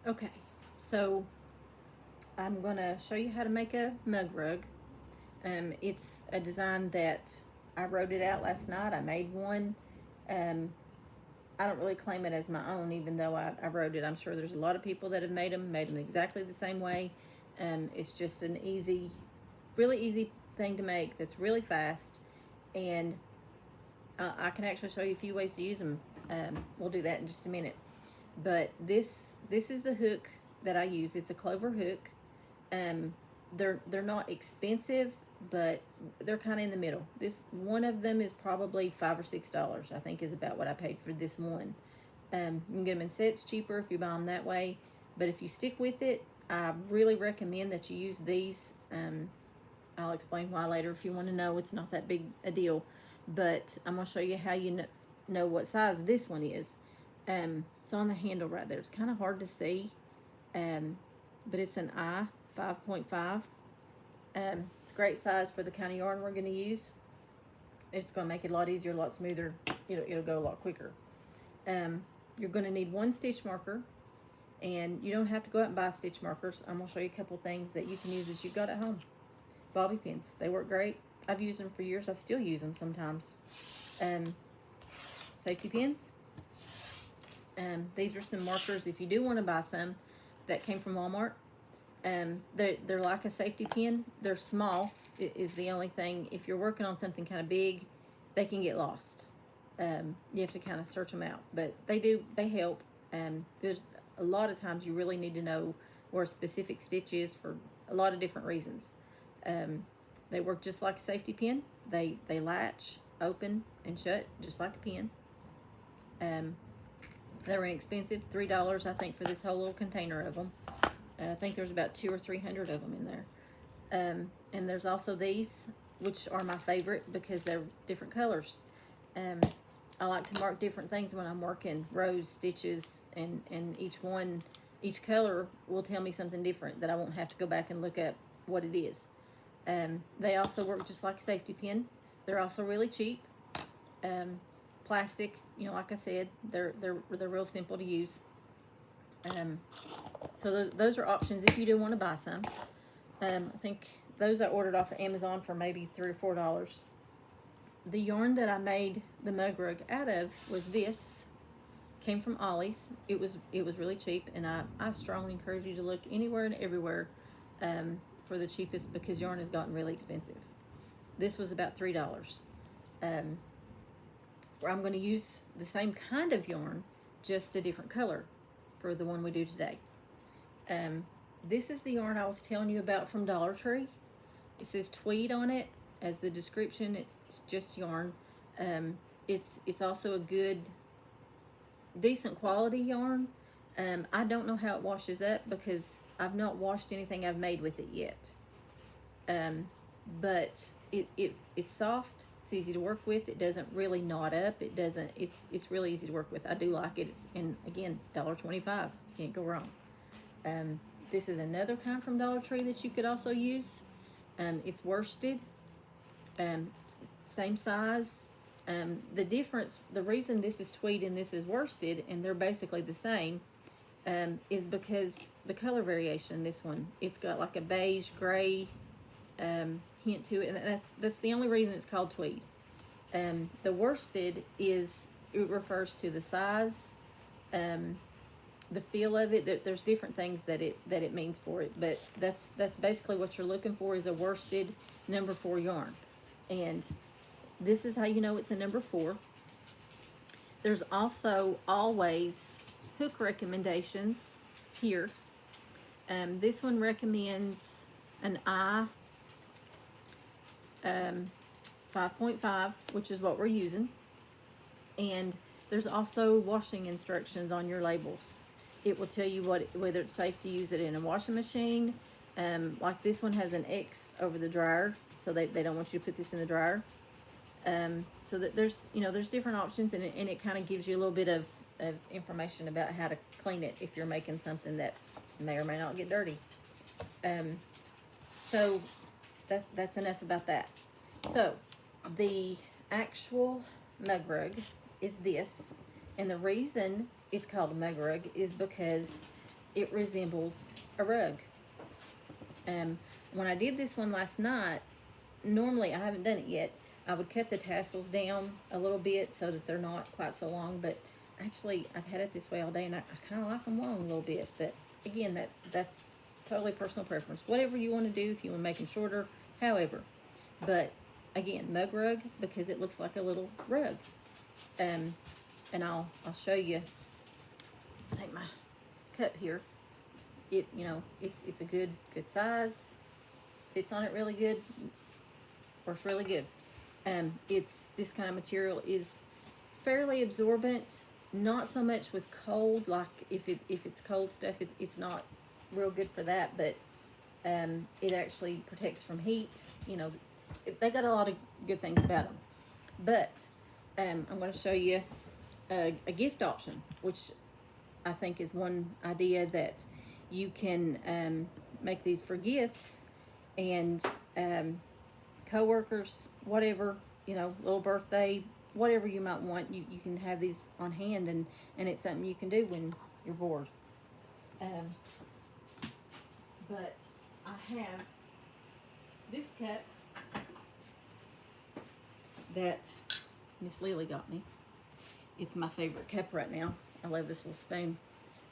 Okay, so I'm gonna show you how to make a mug rug. It's a design that I wrote it out last night. I made one. Um, I don't really claim it as my own, even though I wrote it. I'm sure there's a lot of people that have made them exactly the same way. It's just an easy, really easy thing to make that's really fast, and I can actually show you a few ways to use them. We'll do that in just a minute. But this is the hook that I use. It's a clover hook. Um, they're not expensive, but they're kind of in the middle. This one of them is probably $5 or $6. I think is about what I paid for this one. You can get them in sets cheaper if you buy them that way. But if you stick with it, I really recommend that you use these. I'll explain why later if you want to know. It's not that big a deal, but I'm gonna show you how you know what size this one is. It's on the handle right there. It's kind of hard to see, but it's an I 5.5. It's a great size for the kind of yarn we're going to use. It's going to make it a lot easier, a lot smoother. It'll go a lot quicker. You're going to need one stitch marker, and you don't have to go out and buy stitch markers. I'm going to show you a couple things that you can use that you've got at home. Bobby pins, they work great. I've used them for years. I still use them sometimes. Safety pins. These are some markers if you do want to buy some that came from Walmart. They're like a safety pin. They're small is the only thing. If you're working on something kind of big, they can get lost. You have to kind of search them out, but they help. There's a lot of times you really need to know where a specific stitch is for a lot of different reasons. They work just like a safety pin. They latch, open, and shut just like a pin. They were inexpensive, $3 I think for this whole little container of them. I think there's about 200 or 300 of them in there. And there's also these, which are my favorite because they're different colors. I like to mark different things when I'm working rows, stitches, and each color will tell me something different that I won't have to go back and look up what it is. They also work just like a safety pin. They're also really cheap. Plastic, like I said, they're real simple to use. So those are options if you do want to buy some. I think those I ordered off of Amazon for maybe $3 or $4. The yarn that I made the mug rug out of was this. Came from Ollie's. It was really cheap, and I strongly encourage you to look anywhere and everywhere for the cheapest because yarn has gotten really expensive. This was about $3. I'm going to use the same kind of yarn, just a different color for the one we do today. This is the yarn I was telling you about from Dollar Tree. It says tweed on it as the description. It's just yarn. It's also a good, decent quality yarn. I don't know how it washes up because I've not washed anything I've made with it yet. But it's soft. It's easy to work with. It doesn't really knot up. It's really easy to work with. I do like it. And again, $1.25. Can't go wrong. This is another kind from Dollar Tree that you could also use. It's worsted. Same size. The difference, the reason this is tweed and this is worsted, and they're basically the same, is because the color variation. This one, it's got like a beige, gray hint to it, and that's the only reason it's called tweed. The worsted it refers to the size, the feel of it. There's different things that it means for it, but that's basically what you're looking for is a worsted number 4 yarn, and this is how you know it's a number 4. There's also always hook recommendations here. This one recommends an I 5.5, which is what we're using, and there's also washing instructions on your labels. It will tell you whether it's safe to use it in a washing machine. Like this one has an X over the dryer, so they don't want you to put this in the dryer. So that there's different options, and it kind of gives you a little bit of information about how to clean it if you're making something that may or may not get dirty. So that's enough about that. So the actual mug rug is this, and the reason it's called a mug rug is because it resembles a rug. When I did this one last night, normally I haven't done it yet, I would cut the tassels down a little bit so that they're not quite so long, but actually I've had it this way all day and I kind of like them long a little bit. But again, that's totally personal preference. Whatever you want to do, if you want to make them shorter, however. But again, mug rug, because it looks like a little rug. And I'll show you. Take my cup here. It's a good size. Fits on it really good. Works really good. It's this kind of material is fairly absorbent. Not so much with cold, like if it's cold stuff, it's not real good for that. But it actually protects from heat. They got a lot of good things about them. But I'm going to show you a gift option, which I think is one idea that you can make these for gifts and co-workers, whatever, little birthday, whatever you might want. You can have these on hand, and it's something you can do when you're bored. But I have this cup that Miss Lily got me. It's my favorite cup right now. I love this little spoon.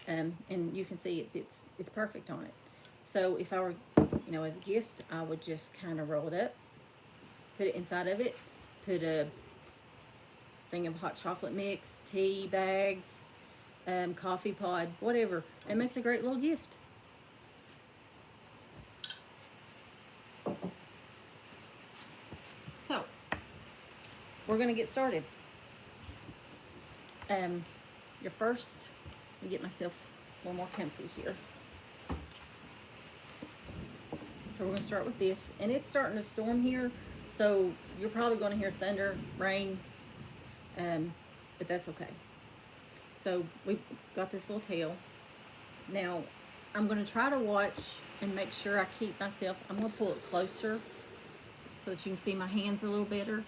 And you can see it's perfect on it. So if I were, as a gift, I would just kind of roll it up, put it inside of it, put a thing of hot chocolate mix, tea bags, coffee pod, whatever. It makes a great little gift. So, we're going to get started. Your first, let me get myself a little more comfy here. So we're going to start with this, and it's starting to storm here, so you're probably going to hear thunder, rain, but that's okay. So we've got this little tail. Now I'm going to try to watch and make sure I keep myself, I'm going to pull it closer so that you can see my hands a little better.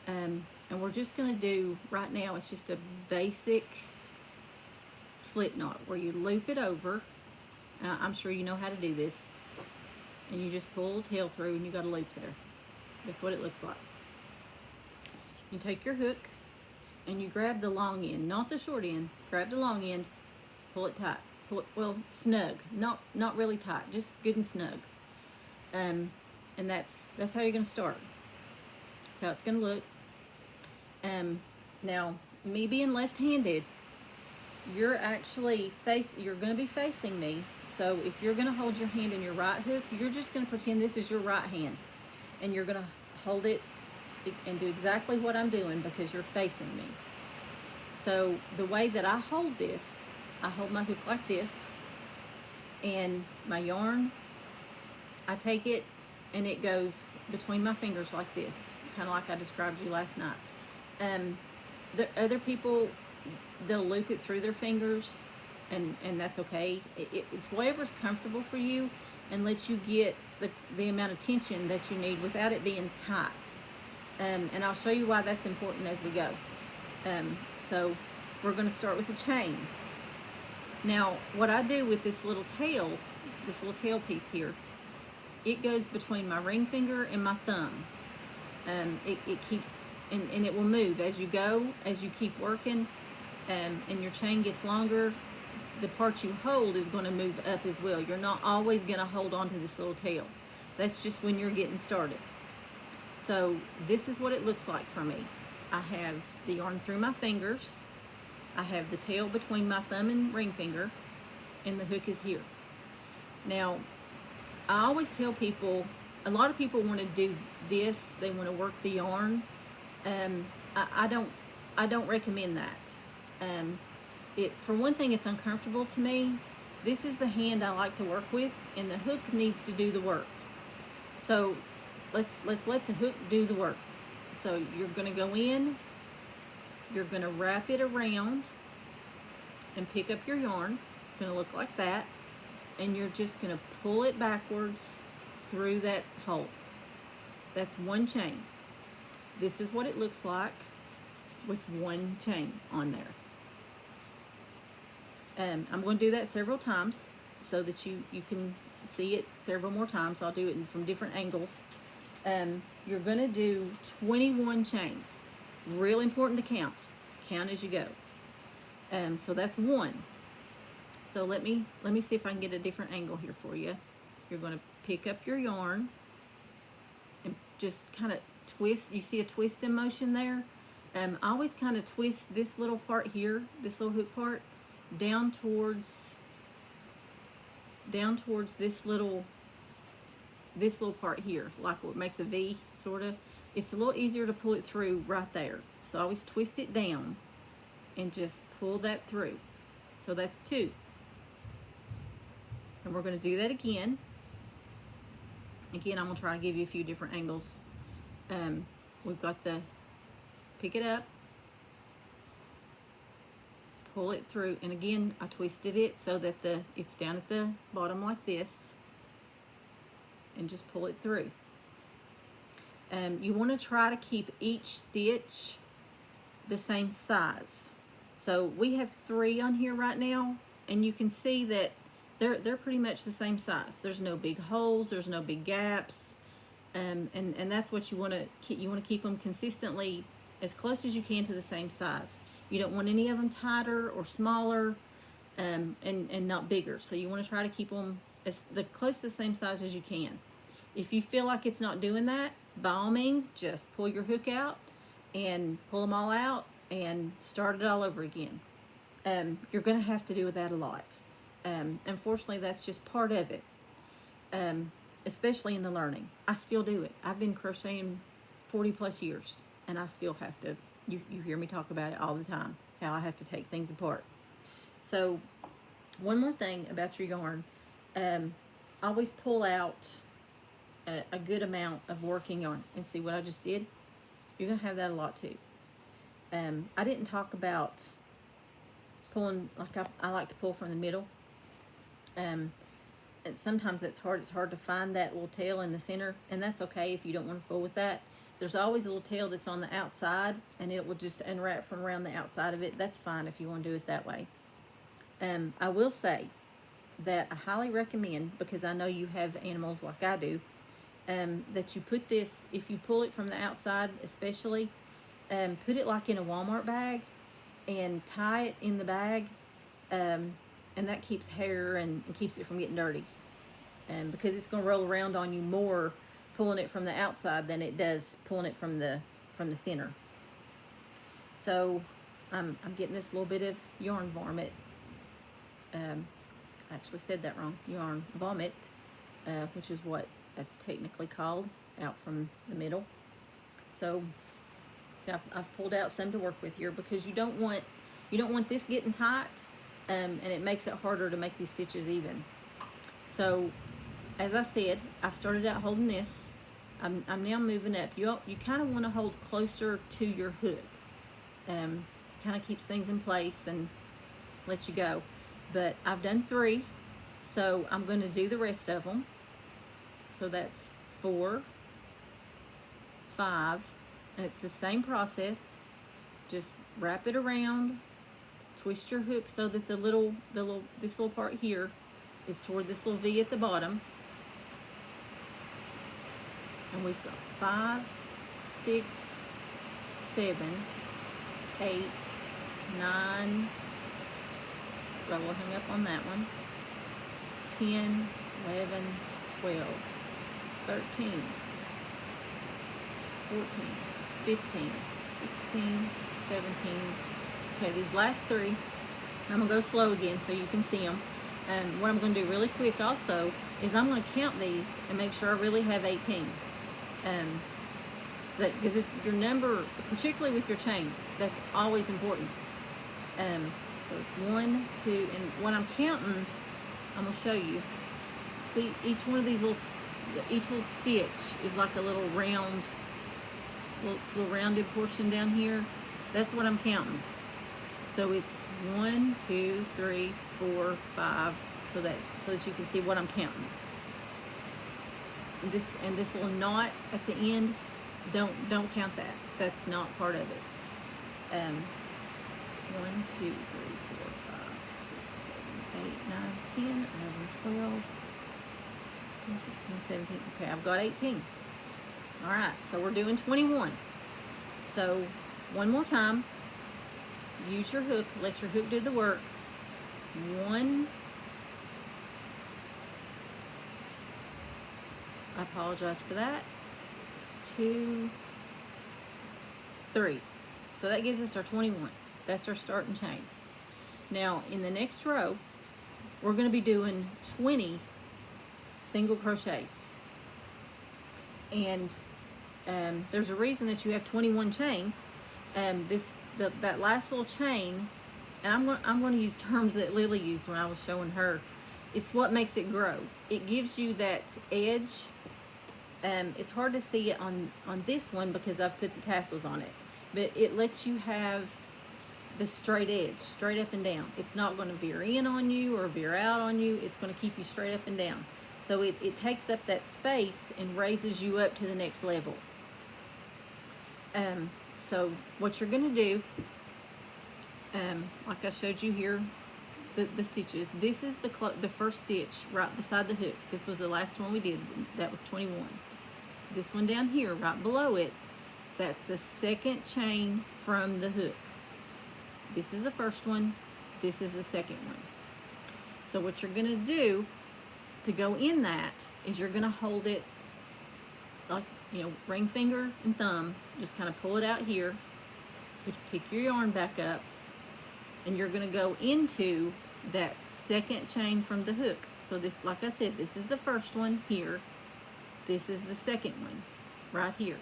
And we're just going to do, right now, it's just a basic slip knot where you loop it over. I'm sure you know how to do this. And you just pull the tail through and you got a loop there. That's what it looks like. You take your hook and you grab the long end, not the short end. Grab the long end, pull it tight. Pull it, well, snug, not really tight, just good and snug. And that's how you're going to start. That's how it's going to look. Now, me being left-handed, you're going to be facing me. So if you're going to hold your hand in your right hook, you're just going to pretend this is your right hand. And you're going to hold it and do exactly what I'm doing because you're facing me. So the way that I hold this, I hold my hook like this. And my yarn, I take it and it goes between my fingers like this. Kind of like I described you last night. The other people, they'll loop it through their fingers. And that's okay. It's whatever's comfortable for you and lets you get the amount of tension that you need without it being tight. And I'll show you why that's important as we go. So we're going to start with the chain. Now, what I do with this little tail piece here, it goes between my ring finger and my thumb. It keeps, and it will move as you go, as you keep working, and your chain gets longer. The part you hold is going to move up as well. You're not always going to hold on to this little tail. That's just when you're getting started. So this is what it looks like for me. I have the yarn through my fingers. I have the tail between my thumb and ring finger, and the hook is here. Now, I always tell people, a lot of people want to do this. They want to work the yarn. I don't recommend that. For one thing, it's uncomfortable to me. This is the hand I like to work with, and the hook needs to do the work. So let's let the hook do the work. So you're going to go in, you're going to wrap it around and pick up your yarn. It's going to look like that, and you're just going to pull it backwards through that hole. That's one chain. This is what it looks like with one chain on there. I'm going to do that several times so that you can see it several more times. I'll do it from different angles. You're going to do 21 chains. Real important to count. Count as you go. So that's one. So let me see if I can get a different angle here for you. You're going to pick up your yarn and just kind of twist. You see a twist in motion there? I always kind of twist this little part here, this little hook part, down towards this little part here, like what makes a V, sort of. It's a little easier to pull it through right there. So I always twist it down and just pull that through. So that's 2. And we're going to do that again. Again, I'm going to try to give you a few different angles. We've got the pick it up, pull it through, and again I twisted it so that it's down at the bottom like this, and just pull it through. You want to try to keep each stitch the same size. So we have 3 on here right now, and you can see that they're pretty much the same size. There's no big holes, there's no big gaps, and that's what you want to keep. You want to keep them consistently as close as you can to the same size. You don't want any of them tighter or smaller, and not bigger. So you want to try to keep them as close to the same size as you can. If you feel like it's not doing that, by all means, just pull your hook out and pull them all out and start it all over again. You're going to have to do that a lot. Unfortunately, that's just part of it, especially in the learning. I still do it. I've been crocheting 40 plus years, and I still have to. You hear me talk about it all the time, how I have to take things apart. So one more thing about your yarn, always pull out a good amount of working yarn. And see what I just did? You're going to have that a lot too. I didn't talk about pulling, like I like to pull from the middle. And sometimes it's hard to find that little tail in the center, and that's okay if you don't want to fool with that. There's always a little tail that's on the outside, and it will just unwrap from around the outside of it. That's fine if you want to do it that way. I will say that I highly recommend, because I know you have animals like I do, that you put this, if you pull it from the outside especially, put it like in a Walmart bag and tie it in the bag, and that keeps hair and keeps it from getting dirty. Because it's going to roll around on you more pulling it from the outside than it does pulling it from the center. So I'm getting this little bit of yarn vomit. I actually said that wrong. Yarn vomit, which is what that's technically called, out from the middle. So I've pulled out some to work with here, because you don't want this getting tight, and it makes it harder to make these stitches even. So as I said, I started out holding this. I'm now moving up. You kind of want to hold closer to your hook. Kind of keeps things in place and lets you go. But I've done 3, so I'm going to do the rest of them. So that's 4, 5, and it's the same process. Just wrap it around, twist your hook so that this little part here is toward this little V at the bottom. And we've got 5, 6, 7, 8, 9. Well, we'll hang up on that one. 10, 11, 12, 13, 14, 15, 16, 17. Okay, these last 3, I'm going to go slow again so you can see them. And what I'm going to do really quick also is I'm going to count these and make sure I really have 18. Because your number, particularly with your chain, that's always important. So it's 1, 2, and when I'm counting, I'm going to show you. See, each one of these each little stitch is like a little round, little rounded portion down here. That's what I'm counting. So it's 1, 2, 3, 4, 5, so that you can see what I'm counting. And this little knot at the end, don't count that. That's not part of it. 1, 2, 3, 4, 5, 6, 10, 11, 12, 15, 16, 17. Okay, I've got 18. All right, so we're doing 21. So one more time, use your hook, let your hook do the work. 1, I apologize for that, 2, 3. So that gives us our 21. That's our starting chain. Now in the next row, we're going to be doing 20 single crochets. And there's a reason that you have 21 chains. That last little chain, and I'm going to use terms that Lily used when I was showing her. It's what makes it grow. It gives you that edge. It's hard to see it on this one because I've put the tassels on it, but it lets you have the straight edge, straight up and down. It's not going to veer in on you or veer out on you. It's going to keep you straight up and down. So it takes up that space and raises you up to the next level. So what you're going to do, like I showed you here, the stitches. This is the first stitch right beside the hook. This was the last one we did. That was 21. This one down here, right below it, that's the second chain from the hook. This is the first one. This is the second one. So what you're going to do to go in that is you're going to hold it like, ring finger and thumb. Just kind of pull it out here. Pick your yarn back up, and you're going to go into that second chain from the hook. So this, like I said, this is the first one here. This is the second one right here.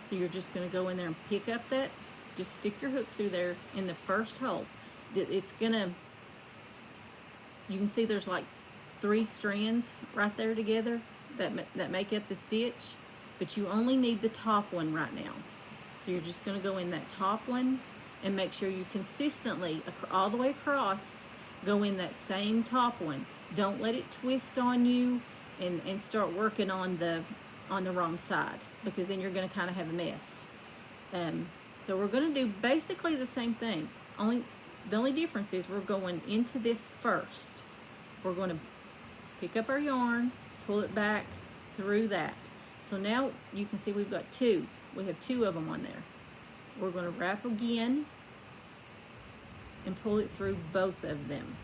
So you're just going to go in there and pick up that. Just stick your hook through there in the first hole. It's gonna, you can see there's like 3 strands right there together that make up the stitch, but you only need the top one right now. So you're just gonna go in that top one and make sure you consistently, all the way across, go in that same top one. Don't let it twist on you and start working on the wrong side, because then you're gonna kind of have a mess. So we're going to do basically the same thing. The only difference is we're going into this first. We're going to pick up our yarn, pull it back through that. So now you can see we've got 2. We have 2 of them on there. We're going to wrap again and pull it through both of them.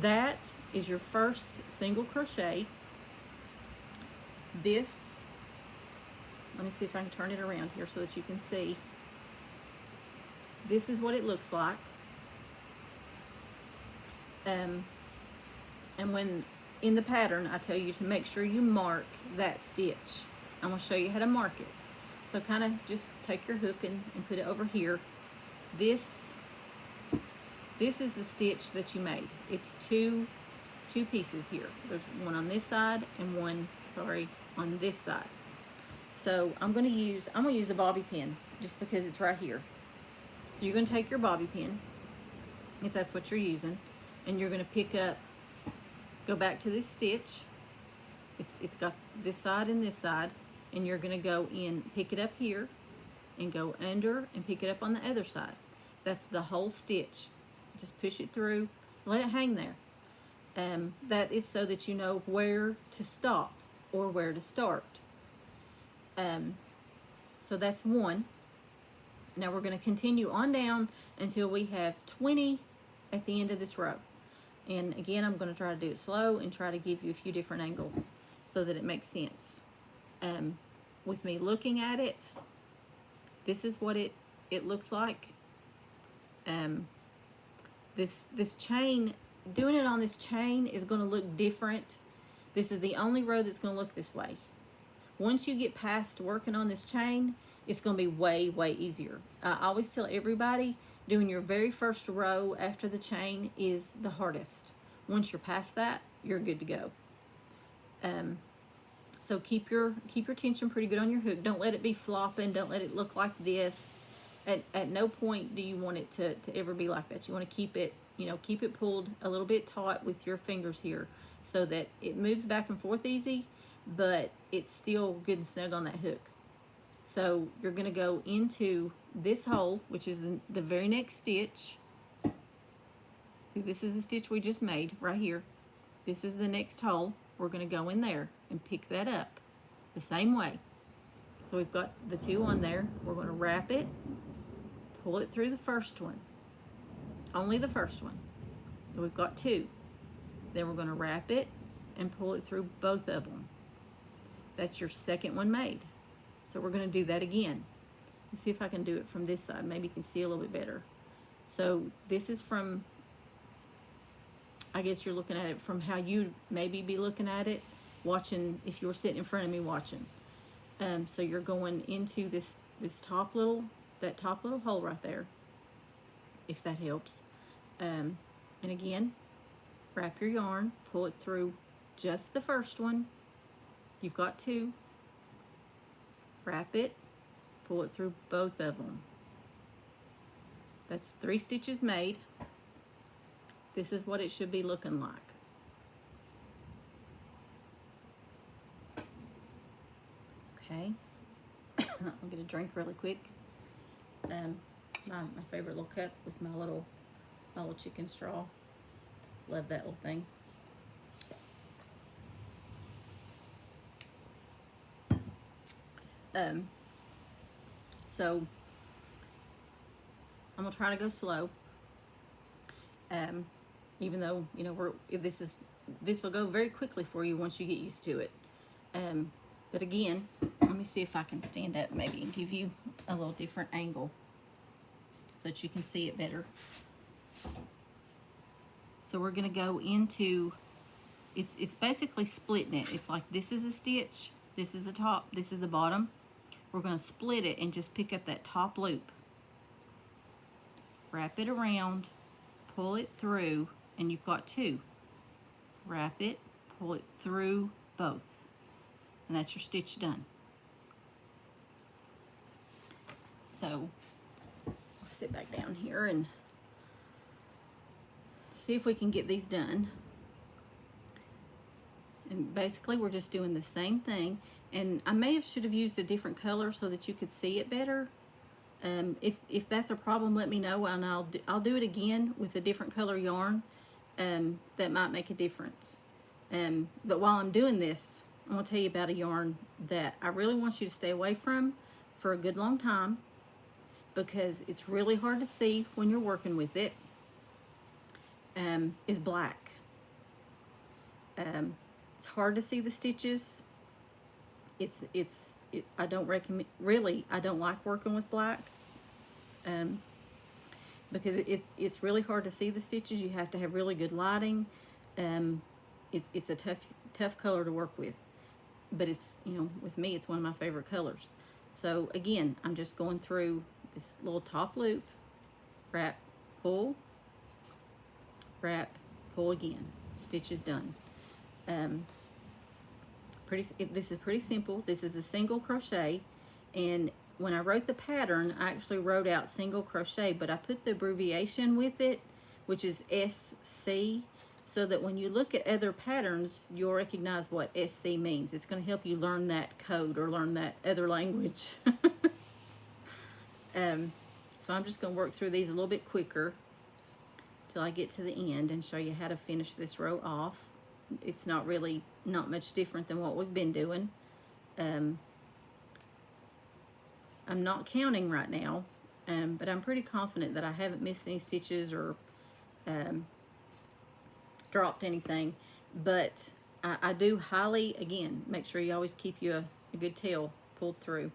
That is your first single crochet. This, let me see if I can turn it around here so that you can see. This is what it looks like. And when in the pattern, I tell you to make sure you mark that stitch. I'm going to show you how to mark it. So kind of just take your hook and put it over here. This is the stitch that you made. It's two pieces here. There's one on this side and one, on this side. So I'm going to use a bobby pin just because it's right here. So you're going to take your bobby pin, if that's what you're using, and you're going to pick up, go back to this stitch. It's got this side and this side, and you're going to go in, pick it up here, and go under and pick it up on the other side. That's the whole stitch. Just push it through, let it hang there. That is so that you know where to stop or where to start. So that's one. Now we're going to continue on down until we have 20 at the end of this row. And again, I'm going to try to do it slow and try to give you a few different angles so that it makes sense. With me looking at it, this is what it looks like. This chain, doing it on this chain is going to look different. This is the only row that's going to look this way. Once you get past working on this chain, it's going to be way, way easier. I always tell everybody, doing your very first row after the chain is the hardest. Once you're past that, you're good to go. So keep your tension pretty good on your hook. Don't let it be flopping. Don't let it look like this. At no point do you want it to ever be like that. You want to keep it, keep it pulled a little bit taut with your fingers here so that it moves back and forth easy, but it's still good and snug on that hook. So you're going to go into this hole, which is the very next stitch, See, this is the stitch we just made right here. This is the next hole. We're going to go in there and pick that up the same way. So we've got the 2 on there. We're going to wrap it, pull it through the first one, only the first one. So we've got 2. Then we're going to wrap it and pull it through both of them. That's your second one made. So we're going to do that again. Let's see if I can do it from this side. Maybe you can see a little bit better. So this is from, I guess you're looking at it from how you maybe be looking at it, watching, if you were sitting in front of me watching. So you're going into this top little hole right there, if that helps. And again, wrap your yarn, pull it through just the first one. You've got 2. Wrap it, pull it through both of them. That's 3 stitches made. This is what it should be looking like. Okay. I'll get a drink really quick. My favorite little cup with my little chicken straw. Love that little thing. So I'm gonna try to go slow. Even though, you know, this will go very quickly for you once you get used to it. But again, let me see if I can stand up maybe and give you a little different angle so that you can see it better. So we're gonna go into, it's basically splitting it. It's like this is a stitch, this is the top, this is the bottom. We're gonna split it and just pick up that top loop. Wrap it around, pull it through, and you've got 2. Wrap it, pull it through both. And that's your stitch done. So I'll sit back down here and see if we can get these done. And basically we're just doing the same thing. And I should have used a different color so that you could see it better. If that's a problem, let me know, and I'll do it again with a different color yarn. That might make a difference. But while I'm doing this, I'm going to tell you about a yarn that I really want you to stay away from for a good long time, because it's really hard to see when you're working with it. Is black. It's hard to see the stitches. I don't recommend, really, I don't like working with black. Because it's really hard to see the stitches. You have to have really good lighting. It's a tough color to work with, but it's, you know, with me, it's one of my favorite colors. So again, I'm just going through this little top loop, wrap, pull, wrap, pull again. Stitch is done. This is pretty simple. This is a single crochet, and when I wrote the pattern, I actually wrote out single crochet, but I put the abbreviation with it, which is SC, so that when you look at other patterns, you'll recognize what SC means. It's going to help you learn that code or learn that other language. So I'm just going to work through these a little bit quicker till I get to the end and show you how to finish this row off. It's not much different than what we've been doing. I'm not counting right now, but I'm pretty confident that I haven't missed any stitches or dropped anything. But I do highly, again, make sure you always keep you a good tail pulled through.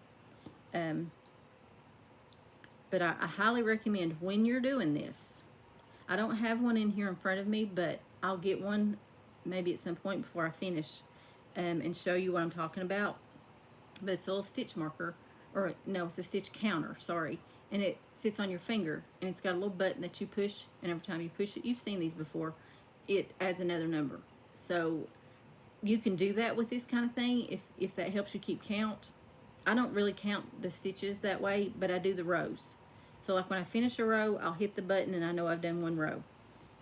But I highly recommend when you're doing this, I don't have one in here in front of me, but I'll get one maybe at some point before I finish and show you what I'm talking about. But it's a little stitch marker, or no, it's a stitch counter, sorry. And it sits on your finger, and it's got a little button that you push, and every time you push it, you've seen these before, it adds another number. So you can do that with this kind of thing if that helps you keep count. I don't really count the stitches that way, but I do the rows. So like when I finish a row, I'll hit the button and I know I've done one row.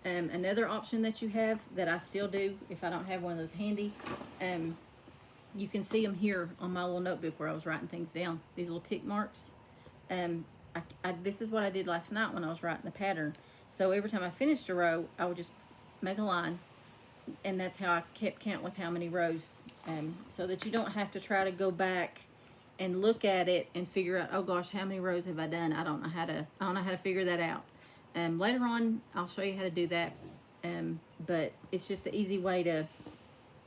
Another option that you have that I still do if I don't have one of those handy, you can see them here on my little notebook where I was writing things down, these little tick marks. This is what I did last night when I was writing the pattern. So every time I finished a row, I would just make a line, and that's how I kept count with how many rows, so that you don't have to try to go back and look at it and figure out, oh gosh, how many rows have I done? I don't know how to figure that out. Later on, I'll show you how to do that, but it's just an easy way to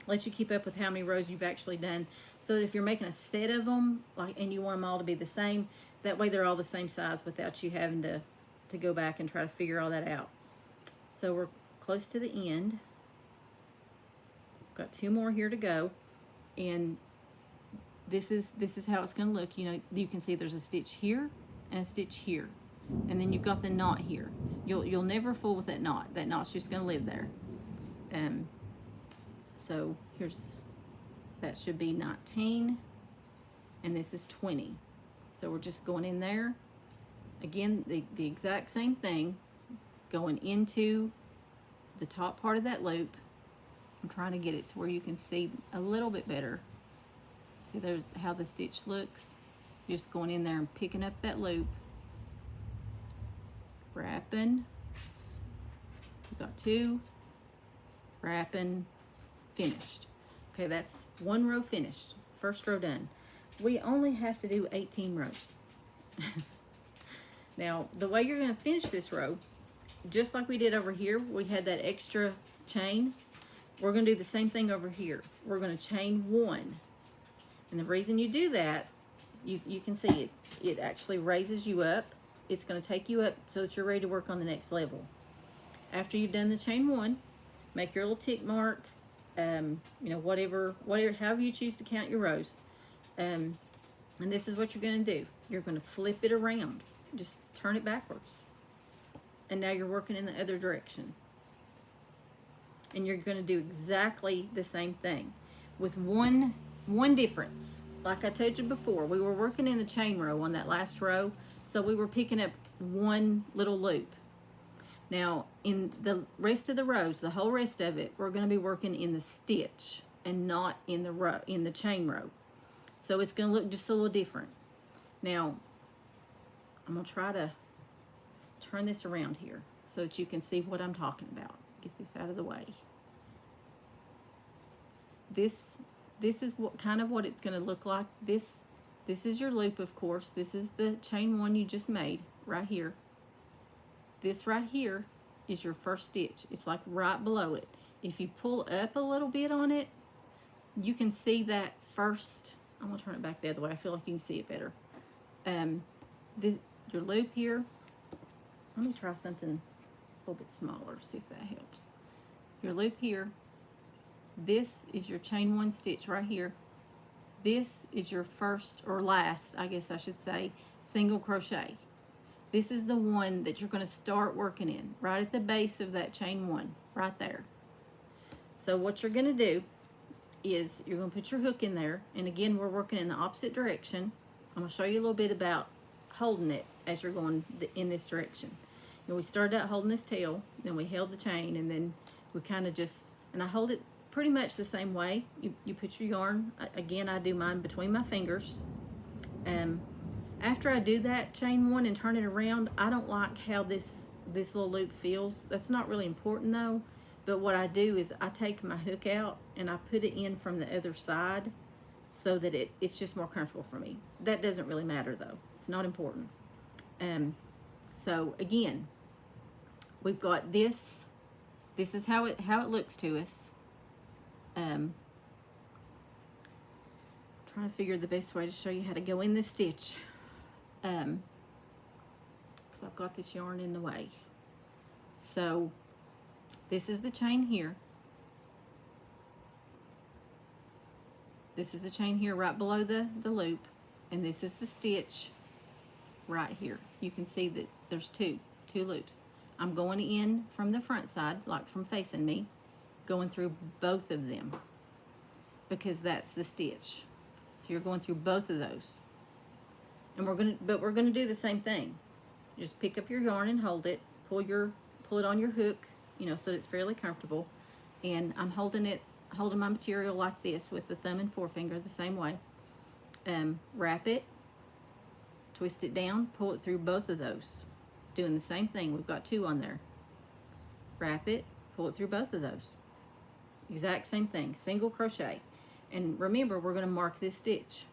let you keep up with how many rows you've actually done. So that if you're making a set of them, like, and you want them all to be the same, that way they're all the same size without you having to go back and try to figure all that out. So we're close to the end. Got 2 more here to go, and this is how it's going to look. You know, you can see there's a stitch here and a stitch here, and then you've got the knot here. You'll never fool with that knot. That knot's just going to live there. So that should be 19, and this is 20. So we're just going in there again, the exact same thing, going into the top part of that loop. I'm trying to get it to where you can see a little bit better. See, there's how the stitch looks. Just going in there and picking up that loop, wrapping. We've got 2, wrapping, finished. Okay, that's 1 row finished, first row done. We only have to do 18 rows. Now, the way you're going to finish this row, just like we did over here, we had that extra chain. We're going to do the same thing over here. We're going to chain 1. And the reason you do that, you can see it actually raises you up. It's going to take you up so that you're ready to work on the next level. After you've done the chain 1, make your little tick mark, you know, whatever, however you choose to count your rows. And this is what you're going to do. You're going to flip it around. Just turn it backwards. And now you're working in the other direction. And you're going to do exactly the same thing with one difference. Like I told you before, we were working in the chain row on that last row, so we were picking up 1 little loop. Now, in the rest of the rows, the whole rest of it, we're going to be working in the stitch and not in the chain row. So it's going to look just a little different. Now, I'm going to try to turn this around here so that you can see what I'm talking about. Get this out of the way. This is what it's going to look like. This is your loop, of course. This is the chain 1 you just made right here. This right here is your first stitch. It's like right below it. If you pull up a little bit on it, you can see that first. I'm going to turn it back the other way. I feel like you can see it better. Your loop here. Let me try something a little bit smaller, see if that helps. Your loop here. This is your chain 1 stitch right here. This is your first or last, I guess I should say, single crochet. This is the one that you're going to start working in, right at the base of that chain 1, right there. So what you're going to do is you're going to put your hook in there, and again, we're working in the opposite direction. I'm going to show you a little bit about holding it as you're going in this direction. And we started out holding this tail, then we held the chain, and then we kind of just, and I hold it pretty much the same way. You put your yarn, again, I do mine between my fingers. After I do that chain 1 and turn it around, I don't like how this little loop feels. That's not really important though, but what I do is I take my hook out and I put it in from the other side so that it's just more comfortable for me. That doesn't really matter though. It's not important. So again, we've got this. This is how it looks to us. Trying to figure the best way to show you how to go in this stitch. Because I've got this yarn in the way. So this is the chain here. This is the chain here right below the loop, and this is the stitch right here. You can see that there's two loops. I'm going in from the front side, like from facing me, going through both of them because that's the stitch. So you're going through both of those. And we're gonna do the same thing. Just pick up your yarn and hold it, pull it on your hook, you know, so that it's fairly comfortable. And I'm holding my material like this with the thumb and forefinger the same way. Wrap it, twist it down, pull it through both of those. Doing the same thing. We've got 2 on there. wrap it, pull it through both of those. Exact same thing, single crochet. And remember, we're going to mark this stitch.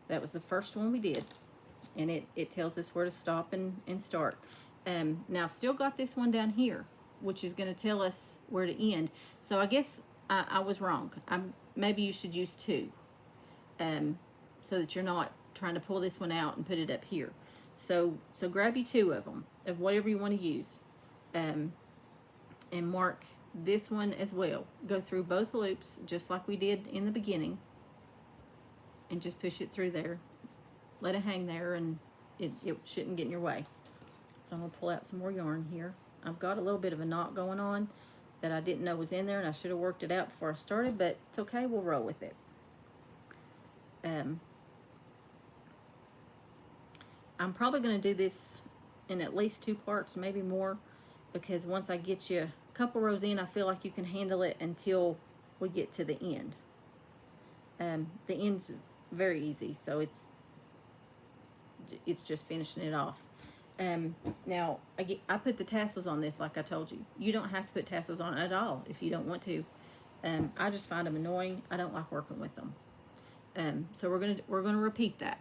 That was the first one we did. And it tells us where to stop and start. Now I've still got this one down here, which is going to tell us where to end. So I guess I was wrong. Maybe you should use two, so that you're not trying to pull this one out and put it up here. So grab you two of them, of whatever you want to use, and mark this one as well. Go through both loops just like we did in the beginning, and just push it through there. Let it hang there, and it shouldn't get in your way. So I'm going to pull out some more yarn here. I've got a little bit of a knot going on that I didn't know was in there, and I should have worked it out before I started, but it's okay, we'll roll with it. I'm probably going to do this in at least 2 parts, maybe more, because once I get you a couple rows in, I feel like you can handle it until we get to the end. The end's very easy, so it's just finishing it off. Now I put the tassels on this like I told you. You don't have to put tassels on at all if you don't want to. I just find them annoying. I don't like working with them. So we're gonna repeat that.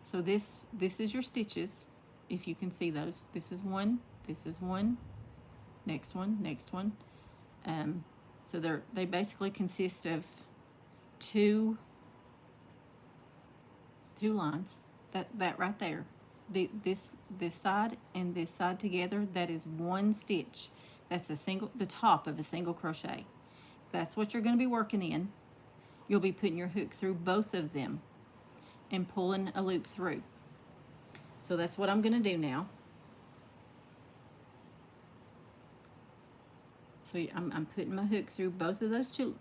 So this is your stitches, if you can see those. This is one, next one. So they basically consist of two lines. That right there. This side and this side together, that is one stitch. That's the top of a single crochet. That's what you're going to be working in. You'll be putting your hook through both of them and pulling a loop through. So that's what I'm going to do now. So I'm putting my hook through both of those two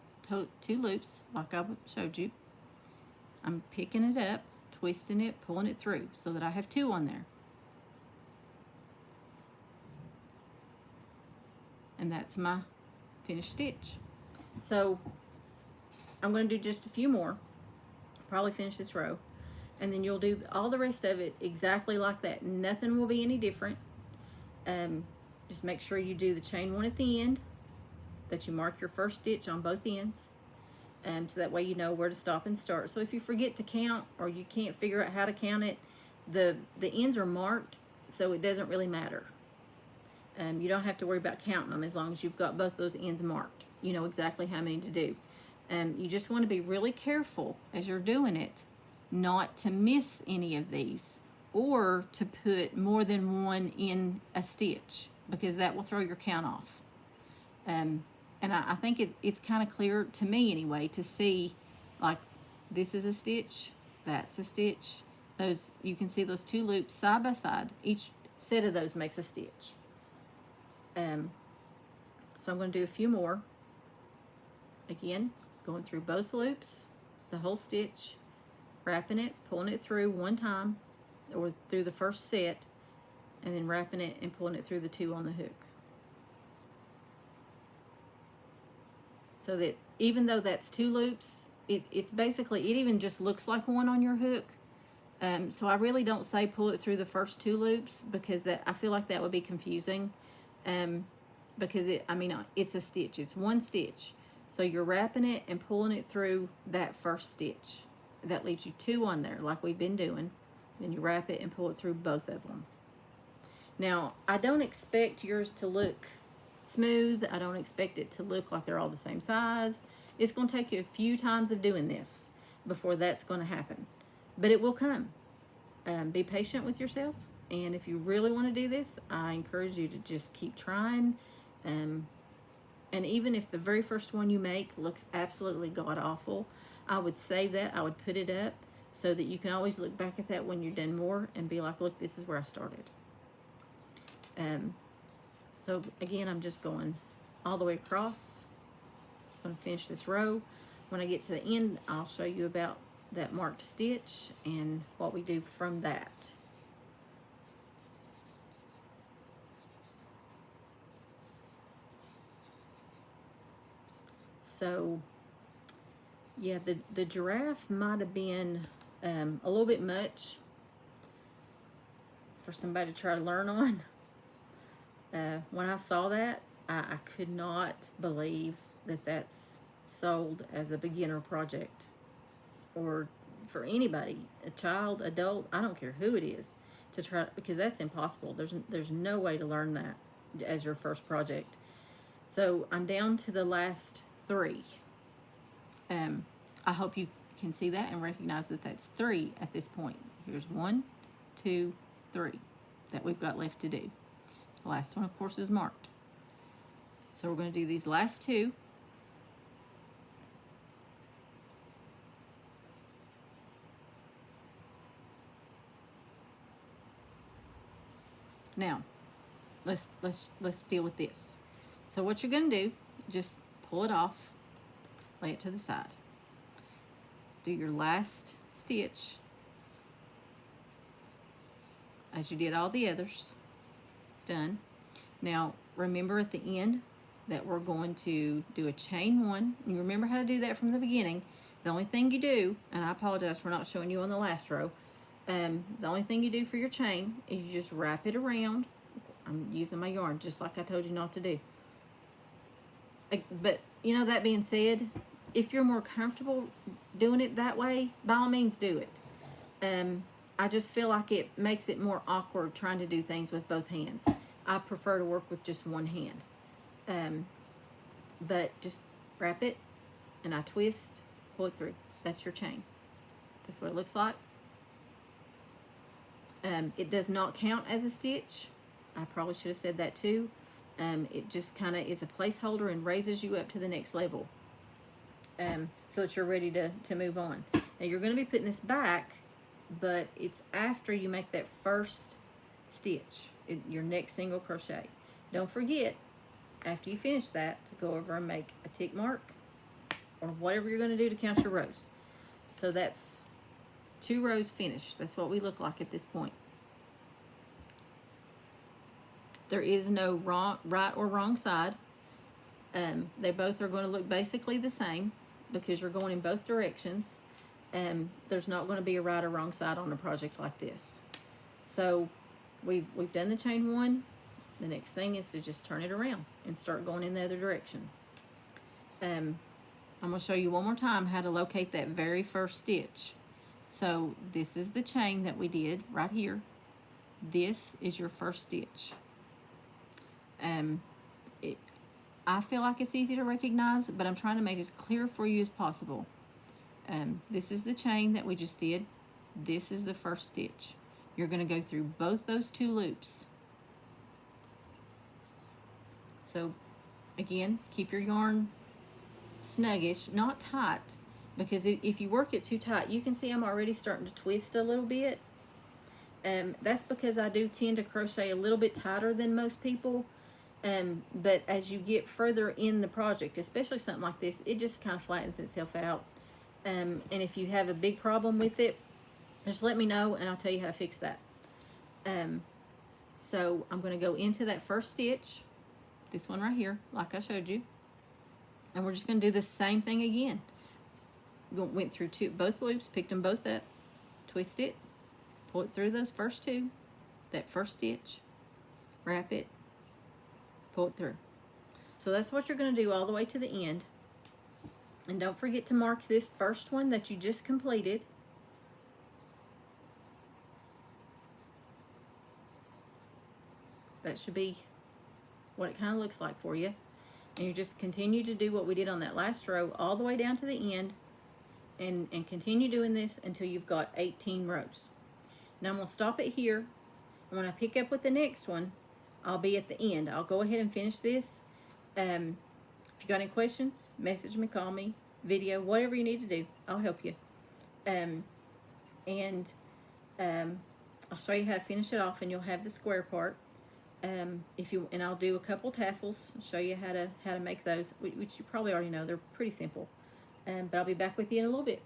loops like I showed you. I'm picking it up, twisting it, pulling it through so that I have 2 on there. And that's my finished stitch. So I'm going to do just a few more, probably finish this row, and then you'll do all the rest of it exactly like that. Nothing will be any different. Just make sure you do the chain 1 at the end, that you mark your first stitch on both ends, so that way you know where to stop and start. So if you forget to count or you can't figure out how to count it, the ends are marked, so it doesn't really matter. You don't have to worry about counting them as long as you've got both those ends marked. You know exactly how many to do. You just want to be really careful as you're doing it not to miss any of these or to put more than one in a stitch, because that will throw your count off. And I think it's kind of clear to me anyway to see, like, this is a stitch, that's a stitch. Those, you can see those 2 loops side by side. Each set of those makes a stitch. So I'm going to do a few more. Again, going through both loops, the whole stitch, wrapping it, pulling it through one time, or through the first set, and then wrapping it and pulling it through the 2 on the hook. So that even though that's 2 loops, it's basically, it even just looks like one on your hook. So I really don't say pull it through the first 2 loops, because I feel like that would be confusing. Because it's a stitch, it's one stitch. So you're wrapping it and pulling it through that first stitch. That leaves you 2 on there like we've been doing. Then you wrap it and pull it through both of them. Now, I don't expect yours to look smooth. I don't expect it to look like they're all the same size. It's going to take you a few times of doing this before that's going to happen. But it will come. Be patient with yourself. And if you really want to do this, I encourage you to just keep trying. And even if the very first one you make looks absolutely god-awful, I would save that. I would put it up so that you can always look back at that when you're done more and be like, look, this is where I started. So again, I'm just going all the way across. I'm going to finish this row. When I get to the end, I'll show you about that marked stitch and what we do from that. So yeah, the giraffe might have been a little bit much for somebody to try to learn on. When I saw that, I could not believe that that's sold as a beginner project, or for anybody, a child, adult, I don't care who it is, to try, because that's impossible. There's no way to learn that as your first project. So I'm down to the last 3. I hope you can see that and recognize that that's 3 at this point. Here's 1, 2, 3 that we've got left to do. The last one, of course, is marked. So we're going to do these last 2. Now, let's deal with this. So what you're going to do, just pull it off, lay it to the side. Do your last stitch as you did all the others. It's done. Now, remember at the end that we're going to do a chain 1. You remember how to do that from the beginning. The only thing you do, and I apologize for not showing you on the last row, the only thing you do for your chain is you just wrap it around. I'm using my yarn just like I told you not to do. But, you know, that being said, if you're more comfortable doing it that way, by all means do it. I just feel like it makes it more awkward trying to do things with both hands. I prefer to work with just one hand. But just wrap it, and I twist, pull it through. That's your chain. That's what it looks like. It does not count as a stitch. I probably should have said that too. It just kind of is a placeholder and raises you up to the next level, so that you're ready to move on. Now you're going to be putting this back, but it's after you make that first stitch, your next single crochet. Don't forget, after you finish that, to go over and make a tick mark or whatever you're going to do to count your rows. So that's 2 rows finished. That's what we look like at this point. There is no right or wrong side. They both are going to look basically the same because you're going in both directions. There's not going to be a right or wrong side on a project like this. So we've done the chain 1. The next thing is to just turn it around and start going in the other direction. I'm going to show you one more time how to locate that very first stitch. So this is the chain that we did right here. This is your first stitch. I feel like it's easy to recognize, but I'm trying to make it as clear for you as possible. This is the chain that we just did. This is the first stitch. You're going to go through both those 2 loops. So again, keep your yarn snuggish, not tight, because if you work it too tight, you can see I'm already starting to twist a little bit. That's because I do tend to crochet a little bit tighter than most people. But as you get further in the project, especially something like this, it just kind of flattens itself out. And if you have a big problem with it, just let me know and I'll tell you how to fix that. So I'm going to go into that first stitch, this one right here, like I showed you. And we're just going to do the same thing again. Went through both loops, picked them both up, twist it, pull it through those first 2, that first stitch, wrap it, pull it through. So that's what you're going to do all the way to the end. And don't forget to mark this first one that you just completed. That should be what it kind of looks like for you. And you just continue to do what we did on that last row all the way down to the end, and continue doing this until you've got 18 rows. Now I'm going to stop it here, and when I pick up with the next one, I'll be at the end. I'll go ahead and finish this. If you got any questions, message me, call me, video, whatever you need to do, I'll help you. I'll show you how to finish it off, and you'll have the square part. And I'll do a couple tassels, show you how to make those, which you probably already know. They're pretty simple. But I'll be back with you in a little bit.